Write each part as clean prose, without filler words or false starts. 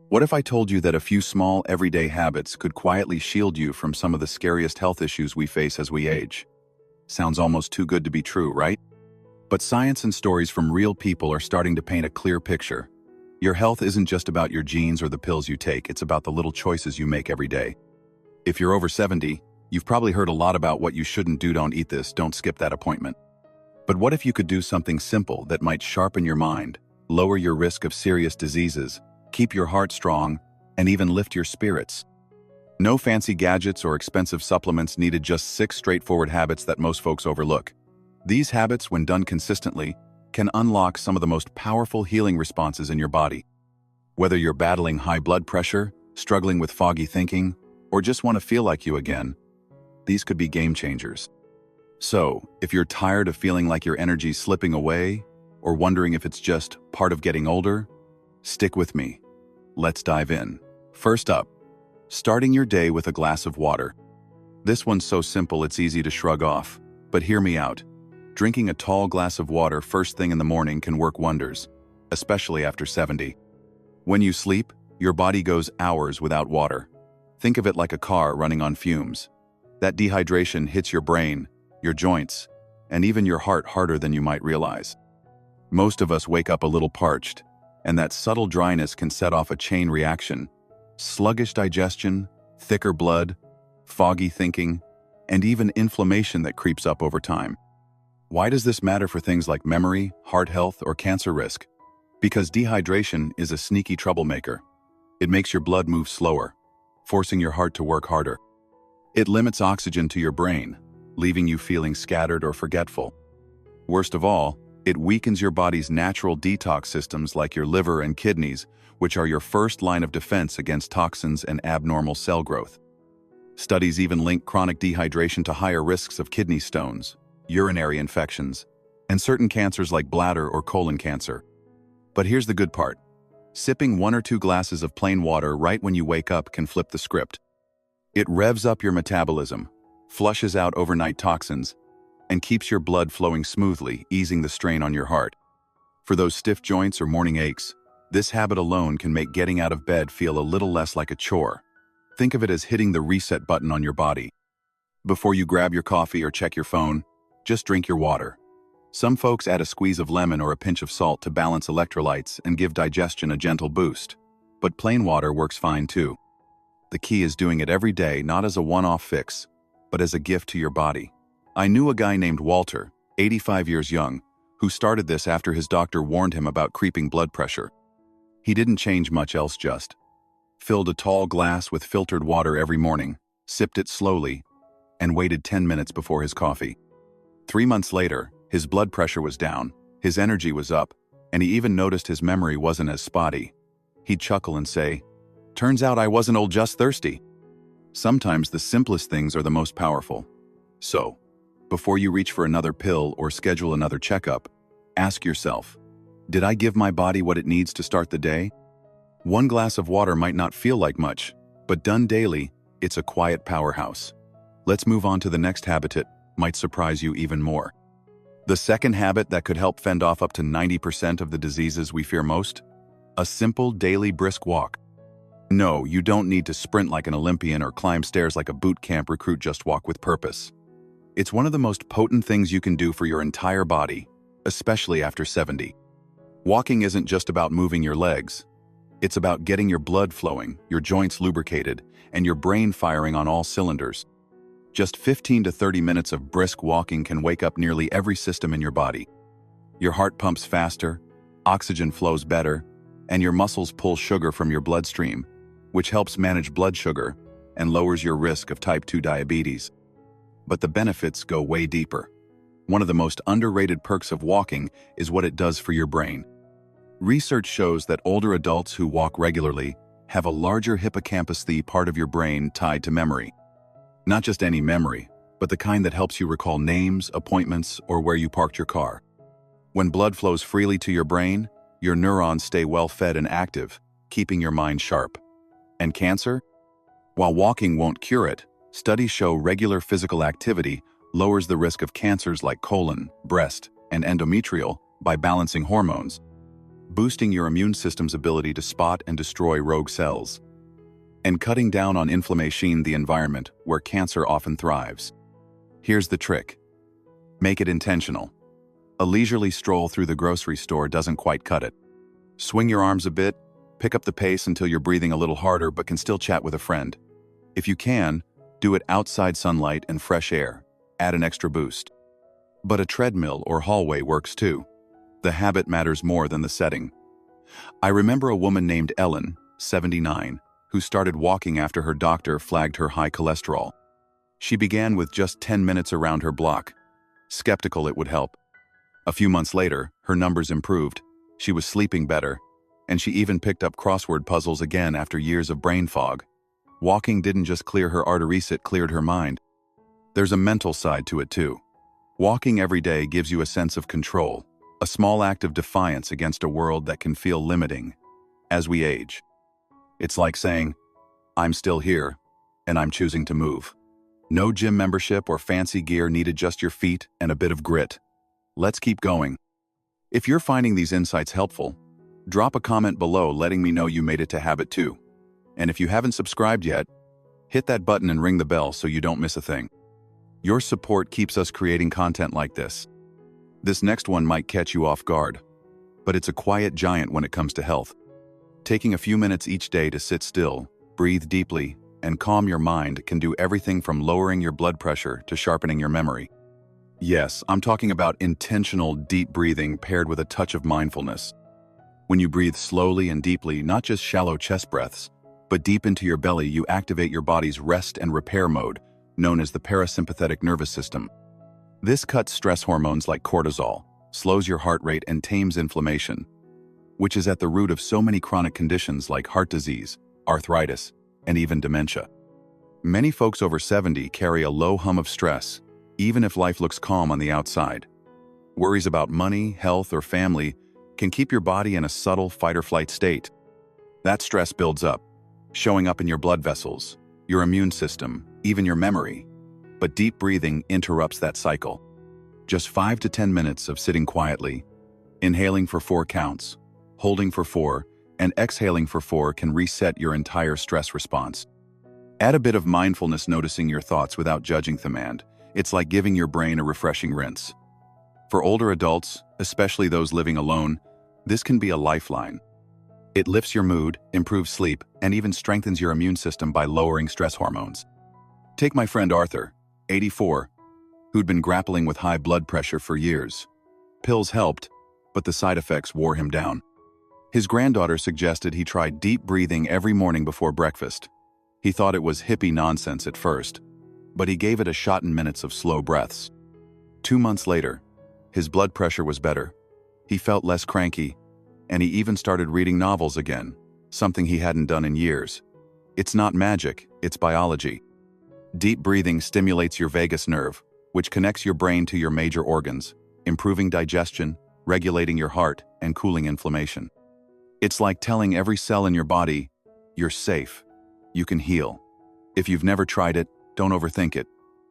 What if I told you that a few small, everyday habits could quietly shield you from some of the scariest health issues we face as we age? Sounds almost too good to be true, right? But science and stories from real people are starting to paint a clear picture. Your health isn't just about your genes or the pills you take, it's about the little choices you make every day. If you're over 70, you've probably heard a lot about what you shouldn't do. Don't eat this, don't skip that appointment. But what if you could do something simple that might sharpen your mind, lower your risk of serious diseases, keep your heart strong, and even lift your spirits? No fancy gadgets or expensive supplements needed, just 6 straightforward habits that most folks overlook. These habits, when done consistently, can unlock some of the most powerful healing responses in your body. Whether you're battling high blood pressure, struggling with foggy thinking, or just want to feel like you again, these could be game changers. So, if you're tired of feeling like your energy's slipping away, or wondering if it's just part of getting older, stick with me. Let's dive in. First up, starting your day with a glass of water. This one's so simple it's easy to shrug off, but hear me out. Drinking a tall glass of water first thing in the morning can work wonders, especially after 70. When you sleep, your body goes hours without water. Think of it like a car running on fumes. That dehydration hits your brain, your joints, and even your heart harder than you might realize. Most of us wake up a little parched, and that subtle dryness can set off a chain reaction. Sluggish digestion, thicker blood, foggy thinking, and even inflammation that creeps up over time. Why does this matter for things like memory, heart health, or cancer risk? Because dehydration is a sneaky troublemaker. It makes your blood move slower, forcing your heart to work harder. It limits oxygen to your brain, leaving you feeling scattered or forgetful. Worst of all, it weakens your body's natural detox systems like your liver and kidneys, which are your first line of defense against toxins and abnormal cell growth. Studies even link chronic dehydration to higher risks of kidney stones, urinary infections, and certain cancers like bladder or colon cancer. But here's the good part. Sipping 1 or 2 glasses of plain water right when you wake up can flip the script. It revs up your metabolism, flushes out overnight toxins, and keeps your blood flowing smoothly, easing the strain on your heart. For those stiff joints or morning aches, this habit alone can make getting out of bed feel a little less like a chore. Think of it as hitting the reset button on your body. Before you grab your coffee or check your phone, just drink your water. Some folks add a squeeze of lemon or a pinch of salt to balance electrolytes and give digestion a gentle boost. But plain water works fine too. The key is doing it every day, not as a one-off fix, but as a gift to your body. I knew a guy named Walter, 85 years young, who started this after his doctor warned him about creeping blood pressure. He didn't change much else, just filled a tall glass with filtered water every morning, sipped it slowly, and waited 10 minutes before his coffee. 3 months later, his blood pressure was down, his energy was up, and he even noticed his memory wasn't as spotty. He'd chuckle and say, "Turns out I wasn't old, just thirsty." Sometimes the simplest things are the most powerful. So, before you reach for another pill or schedule another checkup, ask yourself, did I give my body what it needs to start the day? 1 glass of water might not feel like much, but done daily, it's a quiet powerhouse. Let's move on to the next habit. It might surprise you even more. The second habit that could help fend off up to 90% of the diseases we fear most? A simple daily brisk walk. No, you don't need to sprint like an Olympian or climb stairs like a boot camp recruit. Just walk with purpose. It's one of the most potent things you can do for your entire body, especially after 70. Walking isn't just about moving your legs. It's about getting your blood flowing, your joints lubricated, and your brain firing on all cylinders. Just 15 to 30 minutes of brisk walking can wake up nearly every system in your body. Your heart pumps faster, oxygen flows better, and your muscles pull sugar from your bloodstream, which helps manage blood sugar and lowers your risk of type 2 diabetes. But the benefits go way deeper. One of the most underrated perks of walking is what it does for your brain. Research shows that older adults who walk regularly have a larger hippocampus, the part of your brain tied to memory. Not just any memory, but the kind that helps you recall names, appointments, or where you parked your car. When blood flows freely to your brain, your neurons stay well-fed and active, keeping your mind sharp. And cancer? While walking won't cure it, studies show regular physical activity lowers the risk of cancers like colon, breast, and endometrial by balancing hormones. boosting your immune system's ability to spot and destroy rogue cells, and cutting down on inflammation, the environment where cancer often thrives. Here's the trick. Make it intentional. A leisurely stroll through the grocery store doesn't quite cut it. Swing your arms a bit, pick up the pace until you're breathing a little harder but can still chat with a friend. If you can, do it outside sunlight and fresh air. Add an extra boost. But a treadmill or hallway works too. The habit matters more than the setting. I remember a woman named Ellen, 79, who started walking after her doctor flagged her high cholesterol. She began with just 10 minutes around her block, skeptical it would help. A few months later, her numbers improved, she was sleeping better, and she even picked up crossword puzzles again after years of brain fog. Walking didn't just clear her arteries, it cleared her mind. There's a mental side to it too. Walking every day gives you a sense of control, a small act of defiance against a world that can feel limiting as we age. It's like saying, I'm still here, and I'm choosing to move. No gym membership or fancy gear needed, just your feet and a bit of grit. Let's keep going. If you're finding these insights helpful, drop a comment below letting me know you made it to habit 2. And if you haven't subscribed yet, hit that button and ring the bell so you don't miss a thing. Your support keeps us creating content like this. This next one might catch you off guard, but it's a quiet giant when it comes to health. Taking a few minutes each day to sit still, breathe deeply, and calm your mind can do everything from lowering your blood pressure to sharpening your memory. Yes, I'm talking about intentional deep breathing paired with a touch of mindfulness. When you breathe slowly and deeply, not just shallow chest breaths, but deep into your belly, you activate your body's rest and repair mode, known as the parasympathetic nervous system. This cuts stress hormones like cortisol, slows your heart rate, and tames inflammation, which is at the root of so many chronic conditions like heart disease, arthritis, and even dementia. Many folks over 70 carry a low hum of stress, even if life looks calm on the outside. Worries about money, health, or family can keep your body in a subtle fight-or-flight state. That stress builds up, showing up in your blood vessels, your immune system, even your memory. But deep breathing interrupts that cycle. Just 5 to 10 minutes of sitting quietly, inhaling for 4 counts, holding for 4, and exhaling for 4 can reset your entire stress response. Add a bit of mindfulness, noticing your thoughts without judging them, and it's like giving your brain a refreshing rinse. For older adults, especially those living alone, this can be a lifeline. It lifts your mood, improves sleep, and even strengthens your immune system by lowering stress hormones. Take my friend Arthur, 84, who'd been grappling with high blood pressure for years. Pills helped, but the side effects wore him down. His granddaughter suggested he try deep breathing every morning before breakfast. He thought it was hippie nonsense at first, but he gave it a shot in minutes of slow breaths. 2 months later, his blood pressure was better. He felt less cranky, and he even started reading novels again, something he hadn't done in years. It's not magic, it's biology. Deep breathing stimulates your vagus nerve, which connects your brain to your major organs, improving digestion, regulating your heart, and cooling inflammation. It's like telling every cell in your body, you're safe, you can heal. If you've never tried it, don't overthink it.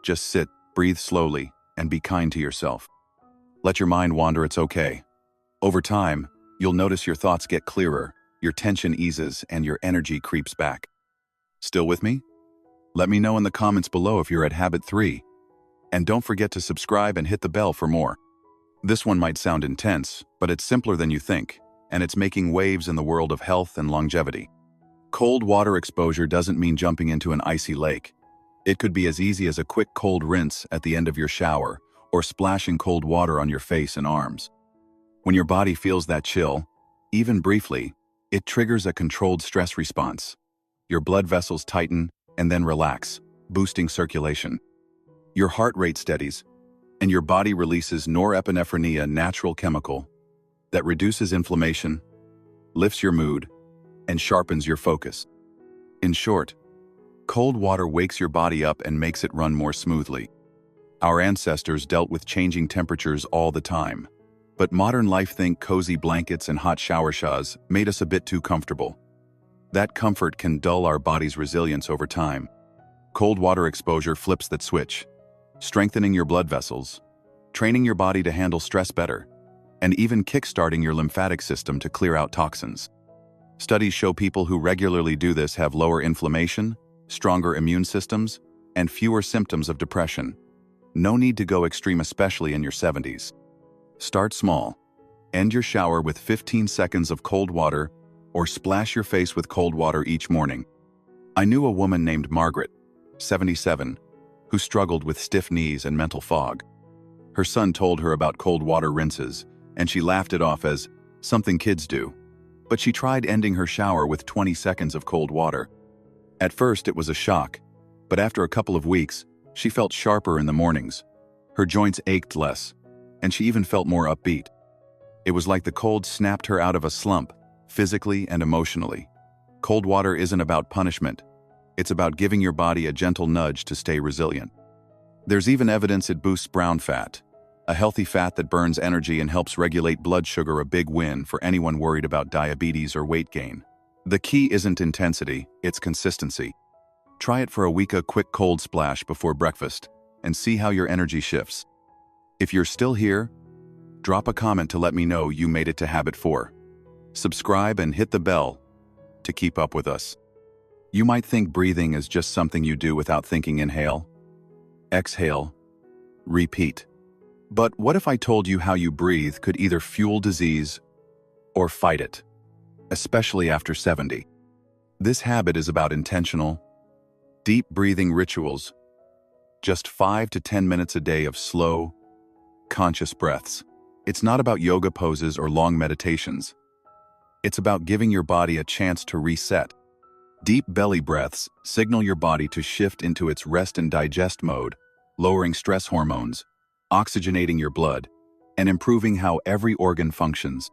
Just sit, breathe slowly, and be kind to yourself. Let your mind wander, it's okay. Over time, you'll notice your thoughts get clearer, your tension eases, and your energy creeps back. Still with me? Let me know in the comments below if you're at habit 3. And don't forget to subscribe and hit the bell for more. This one might sound intense, but it's simpler than you think, and it's making waves in the world of health and longevity. Cold water exposure doesn't mean jumping into an icy lake. It could be as easy as a quick cold rinse at the end of your shower, or splashing cold water on your face and arms. When your body feels that chill, even briefly, it triggers a controlled stress response. Your blood vessels tighten and then relax, boosting circulation. Your heart rate steadies, and your body releases norepinephrine, a natural chemical that reduces inflammation, lifts your mood, and sharpens your focus. In short, cold water wakes your body up and makes it run more smoothly. Our ancestors dealt with changing temperatures all the time, but modern life, think cozy blankets and hot shower showers, made us a bit too comfortable. That comfort can dull our body's resilience over time. Cold water exposure flips that switch, strengthening your blood vessels, training your body to handle stress better. and even kickstarting your lymphatic system to clear out toxins. Studies show people who regularly do this have lower inflammation, stronger immune systems, and fewer symptoms of depression. No need to go extreme, especially in your 70s. Start small. End your shower with 15 seconds of cold water or splash your face with cold water each morning. I knew a woman named Margaret, 77, who struggled with stiff knees and mental fog. Her son told her about cold water rinses, and she laughed it off as something kids do. But she tried ending her shower with 20 seconds of cold water. At first, it was a shock, but after a couple of weeks, she felt sharper in the mornings. Her joints ached less, and she even felt more upbeat. It was like the cold snapped her out of a slump, physically and emotionally. Cold water isn't about punishment. It's about giving your body a gentle nudge to stay resilient. There's even evidence it boosts brown fat, a healthy fat that burns energy and helps regulate blood sugar, a big win for anyone worried about diabetes or weight gain. The key isn't intensity, it's consistency. Try it for a week, a quick cold splash before breakfast, and see how your energy shifts. If you're still here, drop a comment to let me know you made it to Habit 4. Subscribe and hit the bell to keep up with us. You might think breathing is just something you do without thinking. Inhale, exhale, repeat. But what if I told you how you breathe could either fuel disease or fight it, especially after 70? This habit is about intentional, deep breathing rituals, just 5 to 10 minutes a day of slow, conscious breaths. It's not about yoga poses or long meditations. It's about giving your body a chance to reset. Deep belly breaths signal your body to shift into its rest and digest mode, lowering stress hormones, oxygenating your blood, and improving how every organ functions.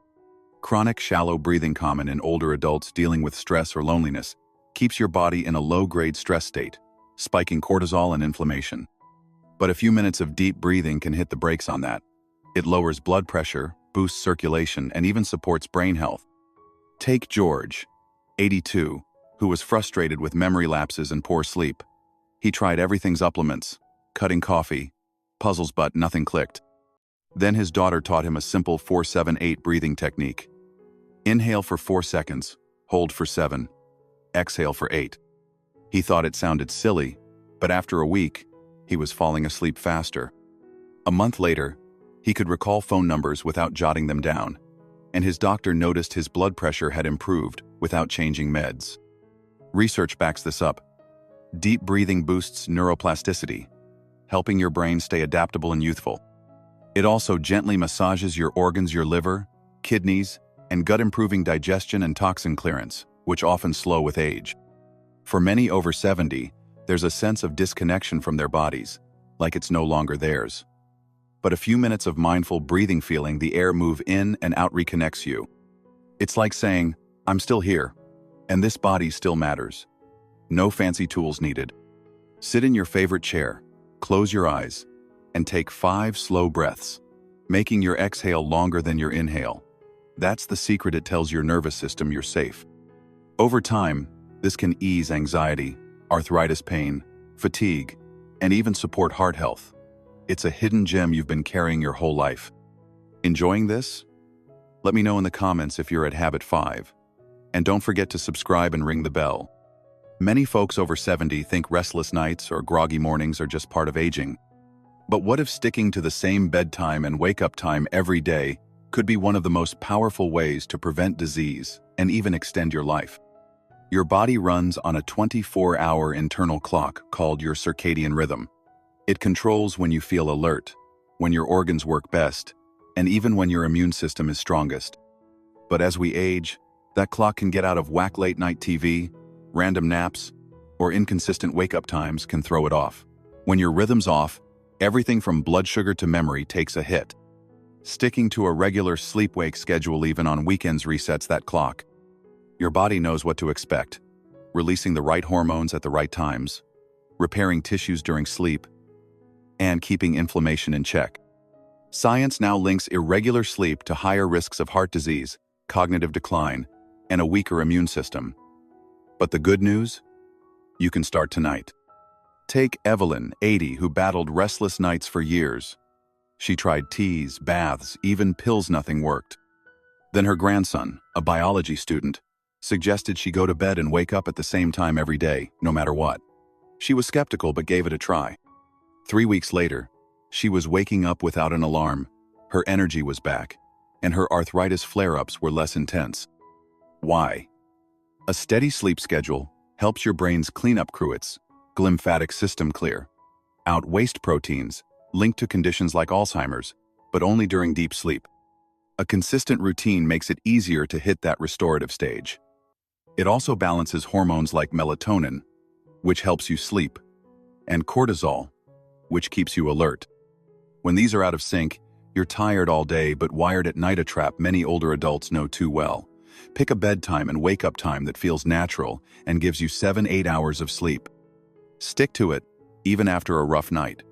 Chronic shallow breathing, common in older adults dealing with stress or loneliness, keeps your body in a low-grade stress state, spiking cortisol and inflammation. But a few minutes of deep breathing can hit the brakes on that. It lowers blood pressure, boosts circulation, and even supports brain health. Take George, 82, who was frustrated with memory lapses and poor sleep. He tried everything: supplements, cutting coffee, puzzles, but nothing clicked. Then his daughter taught him a simple 4-7-8 breathing technique. Inhale for 4 seconds, hold for 7, exhale for 8. He thought it sounded silly, but after a week, he was falling asleep faster. A month later, he could recall phone numbers without jotting them down, and his doctor noticed his blood pressure had improved without changing meds. Research backs this up. Deep breathing boosts neuroplasticity, helping your brain stay adaptable and youthful. It also gently massages your organs, your liver, kidneys, and gut, improving digestion and toxin clearance, which often slow with age. For many over 70, there's a sense of disconnection from their bodies, like it's no longer theirs. But a few minutes of mindful breathing, feeling the air move in and out, reconnects you. It's like saying, I'm still here, and this body still matters. No fancy tools needed. Sit in your favorite chair, close your eyes, and take 5 slow breaths, making your exhale longer than your inhale. That's the secret. It tells your nervous system you're safe. Over time, this can ease anxiety, arthritis pain, fatigue, and even support heart health. It's a hidden gem you've been carrying your whole life. Enjoying this? Let me know in the comments if you're at Habit 5. And don't forget to subscribe and ring the bell. Many folks over 70 think restless nights or groggy mornings are just part of aging. But what if sticking to the same bedtime and wake-up time every day could be one of the most powerful ways to prevent disease and even extend your life? Your body runs on a 24-hour internal clock called your circadian rhythm. It controls when you feel alert, when your organs work best, and even when your immune system is strongest. But as we age, that clock can get out of whack. Late night TV, random naps, or inconsistent wake-up times can throw it off. When your rhythm's off, everything from blood sugar to memory takes a hit. Sticking to a regular sleep-wake schedule, even on weekends, resets that clock. Your body knows what to expect, releasing the right hormones at the right times, repairing tissues during sleep, and keeping inflammation in check. Science now links irregular sleep to higher risks of heart disease, cognitive decline, and a weaker immune system. But the good news? You can start tonight. Take Evelyn, 80, who battled restless nights for years. She tried teas, baths, even pills. Nothing worked. Then her grandson, a biology student, suggested she go to bed and wake up at the same time every day, no matter what. She was skeptical but gave it a try. 3 weeks later, she was waking up without an alarm, her energy was back, and her arthritis flare-ups were less intense. Why? A steady sleep schedule helps your brain's clean up cruets, glymphatic system clear, out waste proteins linked to conditions like Alzheimer's, but only during deep sleep. A consistent routine makes it easier to hit that restorative stage. It also balances hormones like melatonin, which helps you sleep, and cortisol, which keeps you alert. When these are out of sync, you're tired all day but wired at night, a trap many older adults know too well. Pick a bedtime and wake-up time that feels natural and gives you 7-8 hours of sleep. Stick to it, even after a rough night.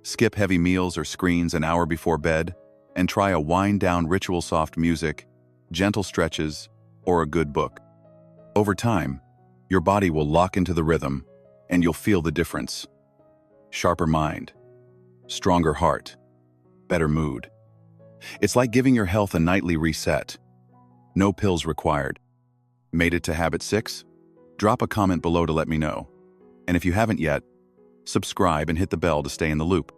Skip heavy meals or screens an hour before bed, and try a wind-down ritual, soft music, gentle stretches, or a good book. Over time, your body will lock into the rhythm, and you'll feel the difference. Sharper mind, stronger heart, better mood. It's like giving your health a nightly reset. No pills required. Made it to habit 6? Drop a comment below to let me know. And if you haven't yet, subscribe and hit the bell to stay in the loop.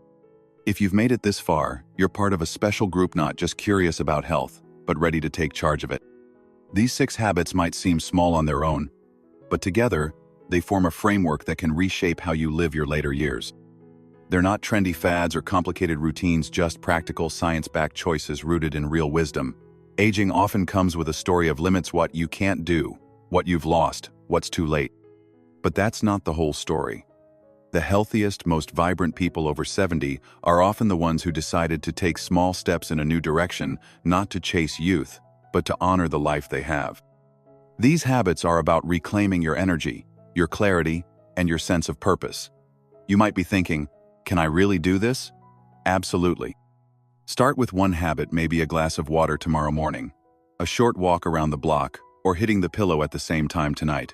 If you've made it this far, you're part of a special group, not just curious about health, but ready to take charge of it. These 6 habits might seem small on their own, but together, they form a framework that can reshape how you live your later years. They're not trendy fads or complicated routines, just practical, science-backed choices rooted in real wisdom. Aging often comes with a story of limits: what you can't do, what you've lost, what's too late. But that's not the whole story. The healthiest, most vibrant people over 70 are often the ones who decided to take small steps in a new direction, not to chase youth, but to honor the life they have. These habits are about reclaiming your energy, your clarity, and your sense of purpose. You might be thinking, can I really do this? Absolutely. Start with one habit, maybe a glass of water tomorrow morning, a short walk around the block, or hitting the pillow at the same time tonight.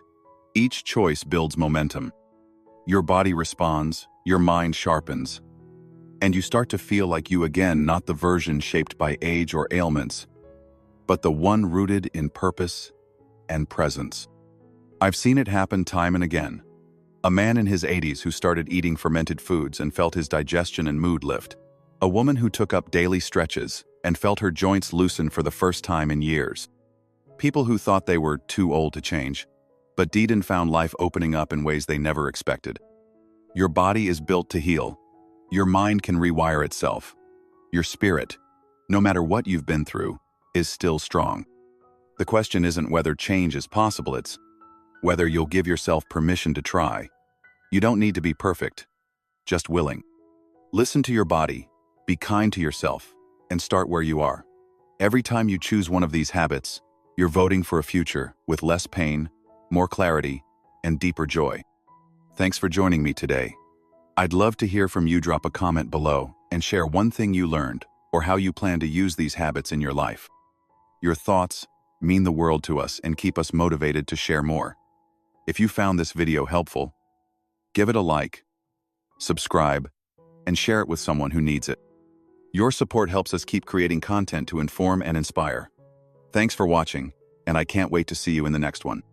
Each choice builds momentum. Your body responds, your mind sharpens, and you start to feel like you again, not the version shaped by age or ailments, but the one rooted in purpose and presence. I've seen it happen time and again. A man in his 80s who started eating fermented foods and felt his digestion and mood lift. A woman who took up daily stretches and felt her joints loosen for the first time in years. People who thought they were too old to change, but did and found life opening up in ways they never expected. Your body is built to heal. Your mind can rewire itself. Your spirit, no matter what you've been through, is still strong. The question isn't whether change is possible, it's whether you'll give yourself permission to try. You don't need to be perfect, just willing. Listen to your body, be kind to yourself, and start where you are. Every time you choose one of these habits, you're voting for a future with less pain, more clarity, and deeper joy. Thanks for joining me today. I'd love to hear from you. Drop a comment below and share one thing you learned or how you plan to use these habits in your life. Your thoughts mean the world to us and keep us motivated to share more. If you found this video helpful, give it a like, subscribe, and share it with someone who needs it. Your support helps us keep creating content to inform and inspire. Thanks for watching, and I can't wait to see you in the next one.